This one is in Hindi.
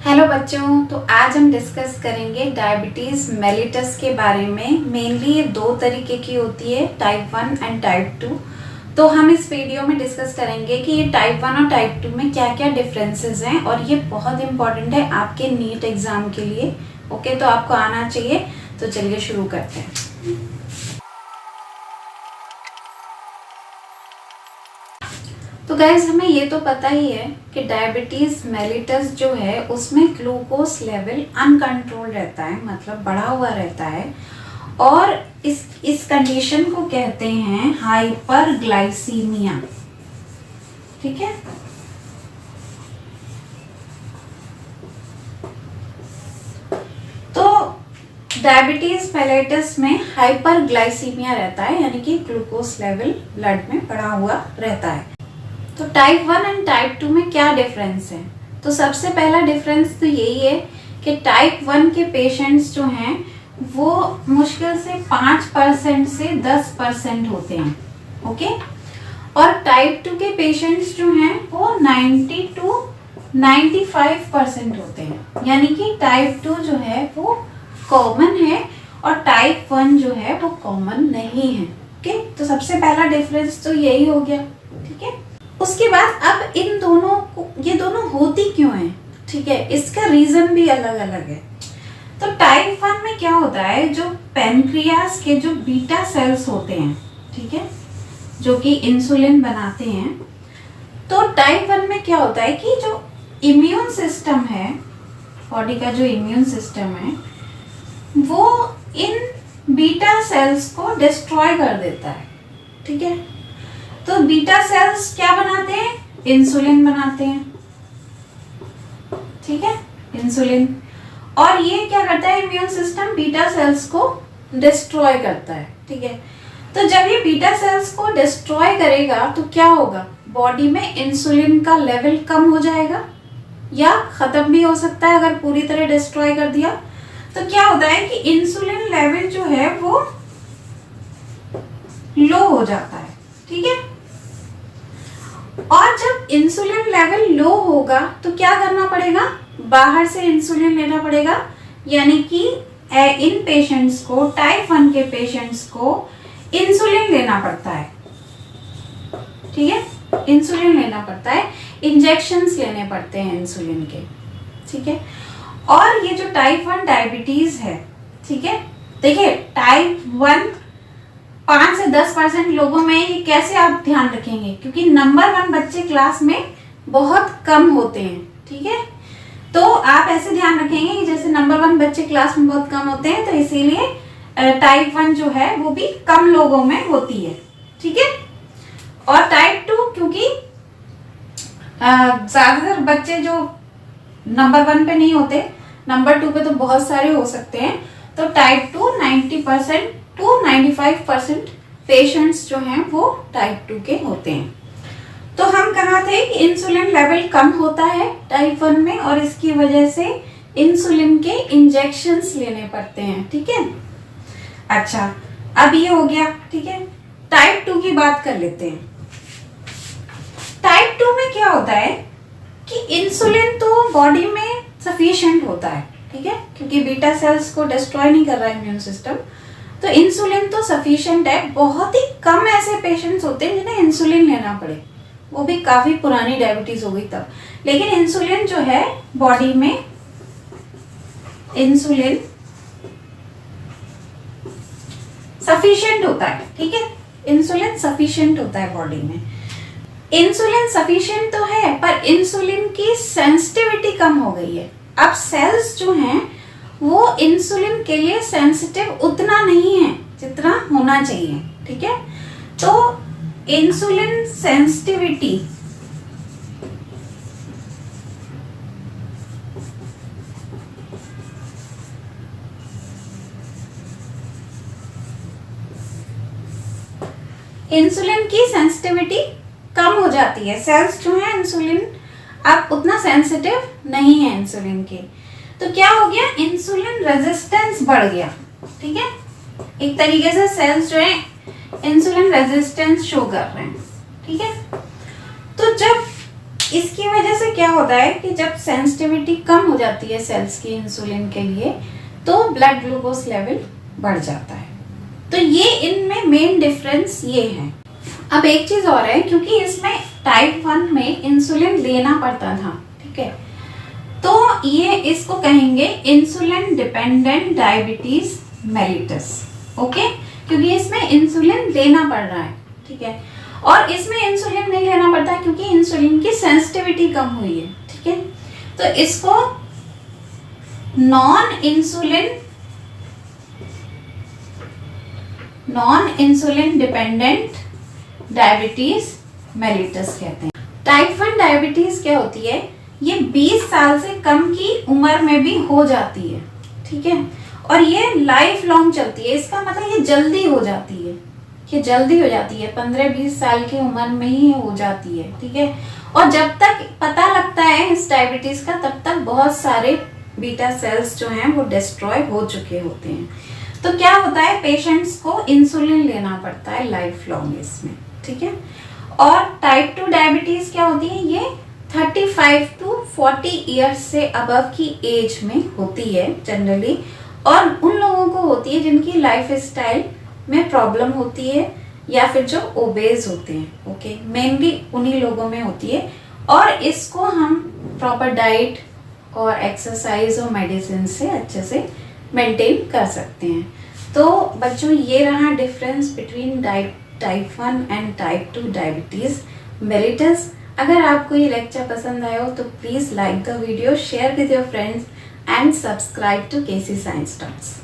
हेलो बच्चों, तो आज हम डिस्कस करेंगे डायबिटीज़ मेलिटस के बारे में। मेनली ये दो तरीके की होती है, टाइप 1 एंड टाइप 2। तो हम इस वीडियो में डिस्कस करेंगे कि ये टाइप 1 और टाइप 2 में क्या क्या डिफरेंसेस हैं, और ये बहुत इंपॉर्टेंट है आपके नीट एग्ज़ाम के लिए। ओके, तो आपको आना चाहिए। तो चलिए शुरू करते हैं। तो गाइज, हमें ये तो पता ही है कि डायबिटीज़ मेलिटस जो है उसमें ग्लूकोज लेवल अनकंट्रोल रहता है, मतलब बढ़ा हुआ रहता है। और इस कंडीशन को कहते हैं हाइपरग्लाइसीमिया। ठीक है। तो डायबिटीज़ मेलिटस में हाइपरग्लाइसीमिया रहता है, यानी कि ग्लूकोज लेवल ब्लड में बढ़ा हुआ रहता है। तो टाइप 1 एंड टाइप 2 में क्या डिफरेंस है? तो सबसे पहला डिफरेंस तो यही है कि टाइप 1 के पेशेंट्स जो हैं वो मुश्किल से 5% से 10% होते हैं। ओके। और टाइप 2 के पेशेंट्स जो हैं वो 90 to 95% होते हैं, यानी कि टाइप 2 जो है वो कॉमन है और टाइप 1 जो है वो कॉमन नहीं है। ओके, तो सबसे पहला डिफरेंस तो यही हो गया। ठीक है। उसके बाद अब इन दोनों को, ये दोनों होती क्यों हैं? ठीक है, इसका रीजन भी अलग अलग है। तो टाइप 1 में क्या होता है, जो पैनक्रियास के जो बीटा सेल्स होते हैं, ठीक है, जो कि इंसुलिन बनाते हैं। तो टाइप 1 में क्या होता है कि जो इम्यून सिस्टम है, बॉडी का जो इम्यून सिस्टम है, वो इन बीटा सेल्स को डिस्ट्रॉय कर देता है। ठीक है। तो बीटा सेल्स क्या बनाते हैं? इंसुलिन बनाते हैं। ठीक है, इंसुलिन। और ये क्या करता है, इम्यून सिस्टम बीटा सेल्स को डिस्ट्रॉय करता है। ठीक है। तो जब ये बीटा सेल्स को डिस्ट्रॉय करेगा तो क्या होगा, बॉडी में इंसुलिन का लेवल कम हो जाएगा या खत्म भी हो सकता है अगर पूरी तरह डिस्ट्रॉय कर दिया। तो क्या होता है कि इंसुलिन लेवल जो है वो लो हो जाता है। ठीक है। और जब इंसुलिन लेवल लो होगा तो क्या करना पड़ेगा, बाहर से इंसुलिन लेना पड़ेगा। यानी कि इन पेशेंट्स को, टाइप 1 के पेशेंट्स को इंसुलिन लेना पड़ता है। ठीक है, इंसुलिन लेना पड़ता है, इंजेक्शंस लेने पड़ते हैं इंसुलिन के। ठीक है। और ये जो टाइप 1 डायबिटीज है, ठीक है, देखिए टाइप 1 5 से 10% लोगों में, ये कैसे आप ध्यान रखेंगे, क्योंकि नंबर 1 बच्चे क्लास में बहुत कम होते हैं। ठीक है। तो आप ऐसे ध्यान रखेंगे कि जैसे नंबर 1 बच्चे क्लास में बहुत कम होते हैं, तो इसीलिए टाइप 1 जो है वो भी कम लोगों में होती है। ठीक है। और टाइप 2 क्योंकि ज्यादातर बच्चे जो नंबर 1 पे नहीं होते, नंबर 2 पे तो बहुत सारे हो सकते हैं। तो टाइप 2 90% to 95% पेशेंट्स जो हैं वो टाइप 2 के होते हैं। तो हम कहा थे कि इंसुलिन लेवल कम होता है टाइप 1 में, और इसकी वजह से इंसुलिन के इंजेक्शंस लेने पड़ते हैं। ठीक है। अच्छा, अब ये हो गया। ठीक है। टाइप 2 की बात कर लेते हैं। टाइप 2 में क्या होता है कि इंसुलिन तो बॉडी में सफिशिएंट होता है। ठीक है, क्योंकि बीटा सेल्स को डिस्ट्रॉय नहीं कर रहा है इम्यून सिस्टम, तो इंसुलिन तो सफिशिएंट है। बहुत ही कम ऐसे पेशेंट्स होते हैं जिन्हें इंसुलिन लेना पड़े, वो भी काफी पुरानी डायबिटीज हो गई तब। लेकिन इंसुलिन जो है बॉडी में, इंसुलिन सफिशिएंट होता है। ठीक है, इंसुलिन सफिशिएंट होता है बॉडी में। इंसुलिन सफिशिएंट तो है, पर इंसुलिन की सेंसिटिविटी कम हो गई है। अब सेल्स जो हैं वो इंसुलिन के लिए सेंसिटिव उतना नहीं है जितना होना चाहिए। ठीक है। तो इंसुलिन सेंसिटिविटी इंसुलिन की सेंसिटिविटी कम हो जाती है। सेल्स जो है इंसुलिन अब उतना सेंसिटिव नहीं है इंसुलिन के। तो क्या हो गया, इंसुलिन रेजिस्टेंस बढ़ गया। ठीक है, एक तरीके से सेल्स जो है इंसुलिन रेजिस्टेंस शो कर रहे हैं। ठीक है। तो जब इसकी वजह से क्या होता है कि जब सेंसिटिविटी कम हो जाती है सेल्स की इंसुलिन के लिए, तो ब्लड ग्लूकोज लेवल बढ़ जाता है। तो ये इनमें मेन डिफरेंस ये है। अब एक चीज और है, क्योंकि इसमें टाइप 1 में इंसुलिन लेना पड़ता था, ठीक है, तो ये इसको कहेंगे insulin dependent diabetes mellitus. Okay, क्योंकि इसमें इंसुलिन लेना पड़ रहा है, ठीक है, और इसमें इंसुलिन नहीं लेना पड़ता है क्योंकि इंसुलिन की सेंसिटिविटी कम हुई है, ठीक है। तो इसको non insulin dependent diabetes mellitus कहते हैं। टाइप 1 डायबिटीज क्या होती है, ये 20 साल से कम की उम्र में भी हो जाती है, ठीक है, और ये लाइफ लॉन्ग चलती है। इसका मतलब ये जल्दी हो जाती है, ये जल्दी हो जाती है, 15-20 साल की उम्र में ही हो जाती है, ठीक है। और जब तक पता लगता है इस डायबिटीज का, तब तक बहुत सारे बीटा सेल्स जो हैं वो डिस्ट्रॉय हो चुके होते हैं। तो क्या होता है, पेशेंट्स को इंसुलिन लेना पड़ता है लाइफ लॉन्ग इसमें, ठीक है। और टाइप 2 डायबिटीज क्या होती है, ये 35 to 40 ईयर्स से अबव की एज में होती है जनरली, और उन लोगों को होती है जिनकी लाइफ स्टाइल में प्रॉब्लम होती है या फिर जो ओबेज होते हैं। ओके, मेनली उन्हीं लोगों में होती है, और इसको हम प्रॉपर डाइट और एक्सरसाइज और मेडिसिन से अच्छे से मेंटेन कर सकते हैं। तो बच्चों, ये रहा difference between type 1 and type 2 diabetes mellitus. अगर आपको ये लेक्चर पसंद आया हो तो please like the video, share with your friends and subscribe to KC Science Talks।